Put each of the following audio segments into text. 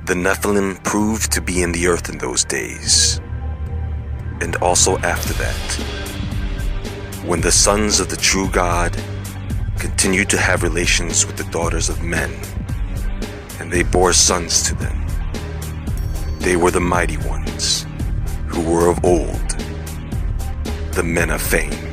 The Nephilim proved to be in the earth in those days, and also after that, when the sons of the true God continued to have relations with the daughters of men, and they bore sons to them. They were the mighty ones, who were of old, the men of fame.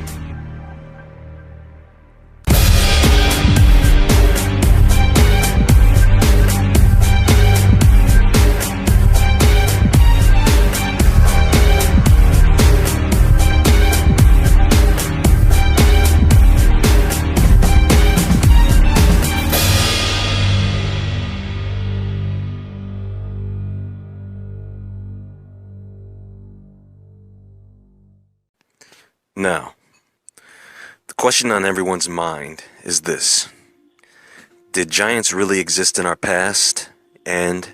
Now, the question on everyone's mind is this: did giants really exist in our past, and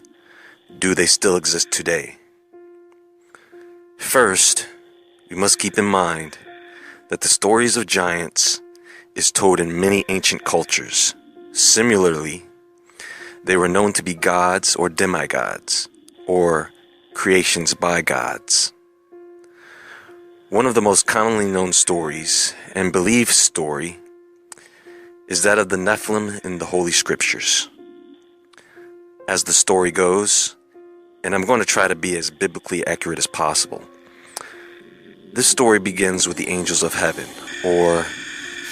do they still exist today? First, we must keep in mind that the stories of giants is told in many ancient cultures. Similarly, they were known to be gods or demigods, or creations by gods. One of the most commonly known stories and believed story is that of the Nephilim in the Holy Scriptures. As the story goes, and I'm going to try to be as biblically accurate as possible, this story begins with the angels of heaven, or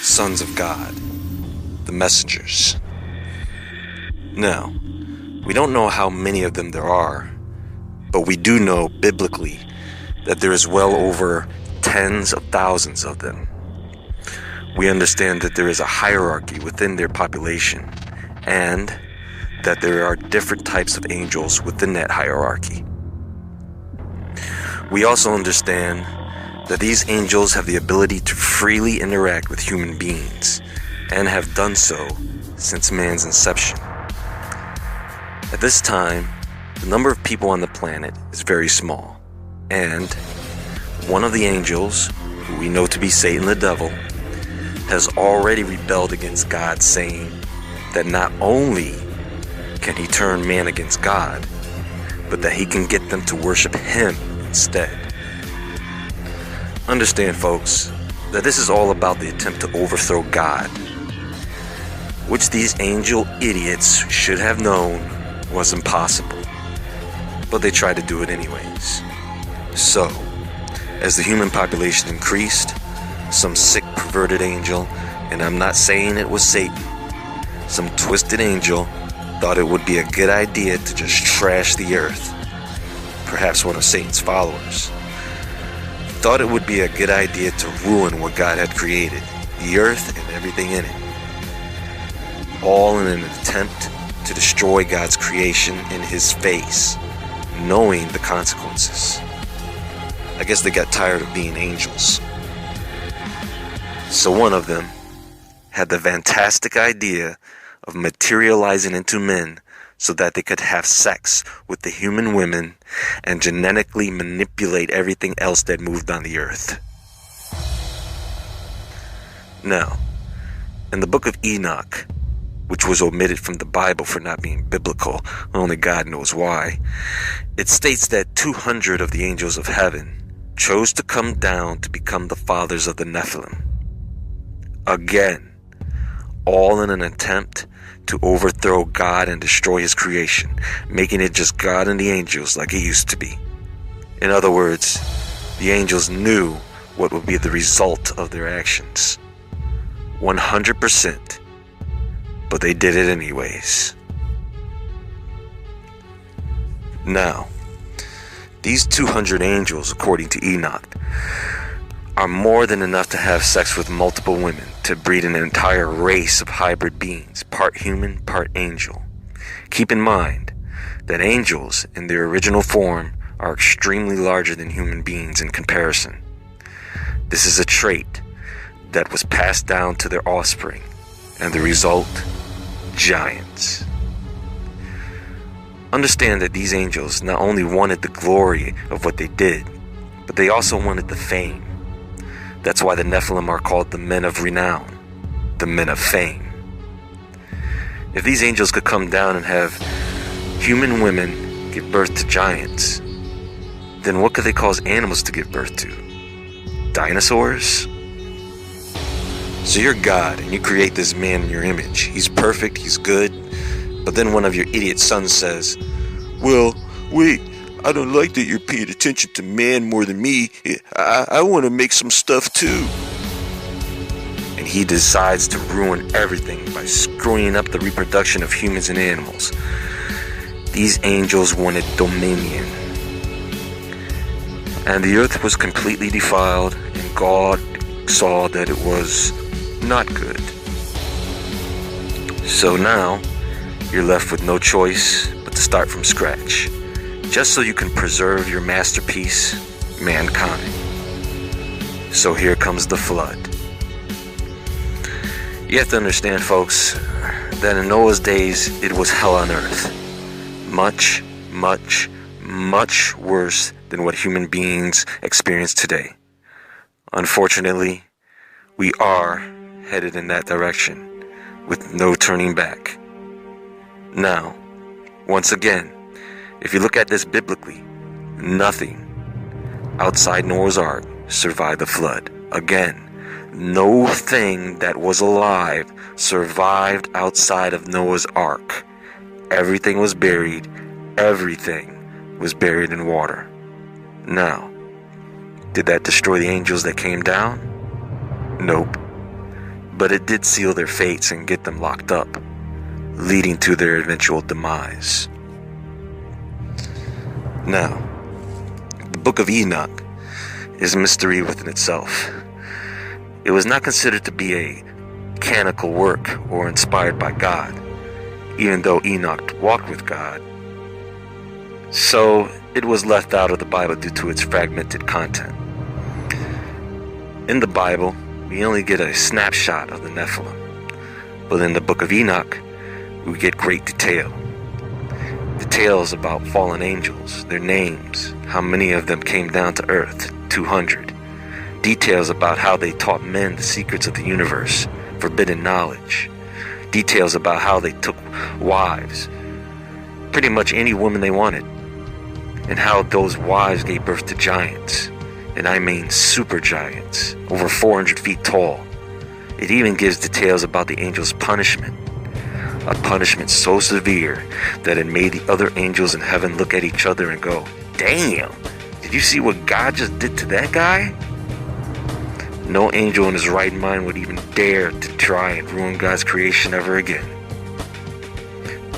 sons of God, the messengers. Now, we don't know how many of them there are, but we do know biblically that there is well over tens of thousands of them. We understand that there is a hierarchy within their population, and that there are different types of angels within that hierarchy. We also understand that these angels have the ability to freely interact with human beings, and have done so since man's inception. At this time, the number of people on the planet is very small, and one of the angels, who we know to be Satan the devil, has already rebelled against God, saying that not only can he turn man against God, but that he can get them to worship him instead. Understand, folks, that this is all about the attempt to overthrow God, which these angel idiots should have known was impossible, but they tried to do it anyways. So, as the human population increased, some sick, perverted angel, and I'm not saying it was Satan, some twisted angel thought it would be a good idea to just trash the earth. Perhaps one of Satan's followers thought it would be a good idea to ruin what God had created, the earth and everything in it, all in an attempt to destroy God's creation in his face, knowing the consequences. I guess they got tired of being angels. So one of them had the fantastic idea of materializing into men so that they could have sex with the human women and genetically manipulate everything else that moved on the earth. Now, in the book of Enoch, which was omitted from the Bible for not being biblical, only God knows why, it states that 200 of the angels of heaven chose to come down to become the fathers of the Nephilim. Again, all in an attempt to overthrow God and destroy his creation, making it just God and the angels like it used to be. In other words, the angels knew what would be the result of their actions. 100%. But they did it anyways. Now, these 200 angels, according to Enoch, are more than enough to have sex with multiple women, to breed an entire race of hybrid beings, part human, part angel. Keep in mind that angels, in their original form, are extremely larger than human beings in comparison. This is a trait that was passed down to their offspring, and the result, giants. Understand that these angels not only wanted the glory of what they did, but they also wanted the fame. That's why the Nephilim are called the men of renown, the men of fame. If these angels could come down and have human women give birth to giants, then what could they cause animals to give birth to? Dinosaurs? So you're God, and you create this man in your image. He's perfect, he's good, but then one of your idiot sons says, "Well, wait, I don't like that you're paying attention to man more than me. I want to make some stuff too." And he decides to ruin everything by screwing up the reproduction of humans and animals. These angels wanted dominion. And the earth was completely defiled, and God saw that it was not good. So now, you're left with no choice but to start from scratch, just so you can preserve your masterpiece, mankind. So here comes the flood. You have to understand, folks, that in Noah's days, it was hell on earth. Much, much, much worse than what human beings experience today. Unfortunately, we are headed in that direction with no turning back. Now, once again, if you look at this biblically, nothing outside Noah's Ark survived the flood. Again, no thing that was alive survived outside of Noah's Ark. Everything was buried. Everything was buried in water. Now, did that destroy the angels that came down? Nope. But it did seal their fates and get them locked up, leading to their eventual demise. Now, the Book of Enoch is a mystery within itself. It was not considered to be a canonical work or inspired by God, even though Enoch walked with God. So it was left out of the Bible due to its fragmented content. In the Bible, we only get a snapshot of the Nephilim, but in the Book of Enoch, we get great detail. Details about fallen angels, their names, how many of them came down to earth, 200. Details about how they taught men the secrets of the universe, forbidden knowledge. Details about how they took wives, pretty much any woman they wanted, and how those wives gave birth to giants, and I mean super giants, over 400 feet tall. It even gives details about the angels' punishment, a punishment so severe that it made the other angels in heaven look at each other and go, "Damn, did you see what God just did to that guy?" No angel in his right mind would even dare to try and ruin God's creation ever again.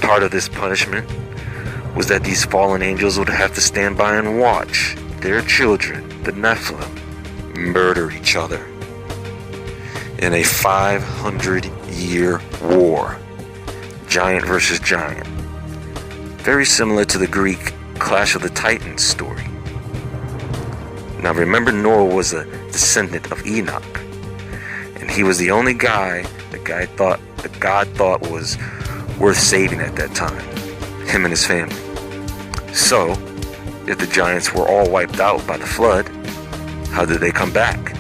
Part of this punishment was that these fallen angels would have to stand by and watch their children, the Nephilim, murder each other in a 500-year war. Giant versus giant. Very similar to the Greek Clash of the Titans story. Now remember, Noah was a descendant of Enoch, and he was the only guy that God thought was worth saving at that time, him and his family. So, if the giants were all wiped out by the flood, how did they come back?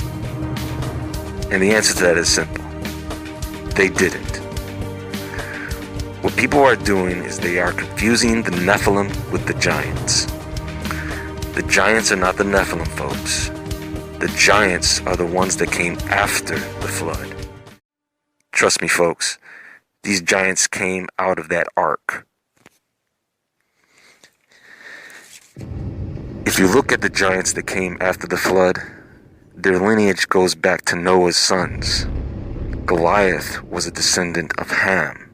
And the answer to that is simple. They didn't. What people are doing is they are confusing the Nephilim with the giants. The giants are not the Nephilim, folks. The giants are the ones that came after the flood. Trust me, folks. These giants came out of that ark. If you look at the giants that came after the flood, their lineage goes back to Noah's sons. Goliath was a descendant of Ham.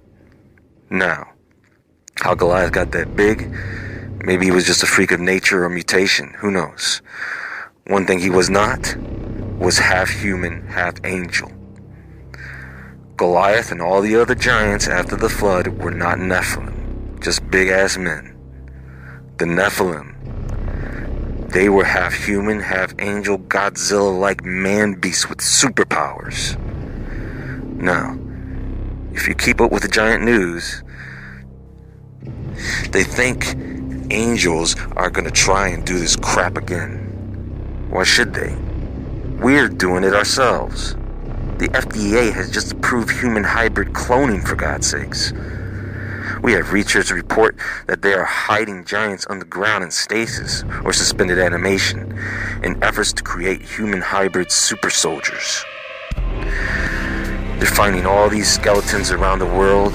Now, how Goliath got that big? Maybe he was just a freak of nature or mutation. Who knows? One thing he was not was half human, half angel. Goliath and all the other giants after the flood were not Nephilim, just big-ass men. The Nephilim, they were half human, half angel, Godzilla-like man-beasts with superpowers. Now, if you keep up with the giant news, they think angels are going to try and do this crap again. Why should they? We're doing it ourselves. The FDA has just approved human hybrid cloning, for God's sakes. We have researchers report that they are hiding giants underground in stasis or suspended animation in efforts to create human hybrid super soldiers. They're finding all these skeletons around the world.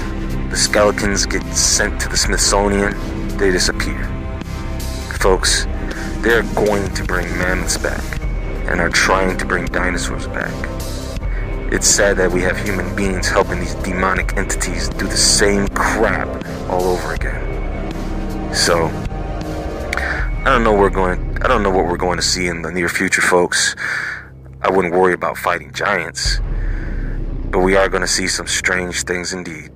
The skeletons get sent to the Smithsonian. They disappear. Folks, they're going to bring mammoths back and are trying to bring dinosaurs back. It's sad that we have human beings helping these demonic entities do the same crap all over again. So, I don't know what we're going to see in the near future, folks. I wouldn't worry about fighting giants, but we are going to see some strange things indeed.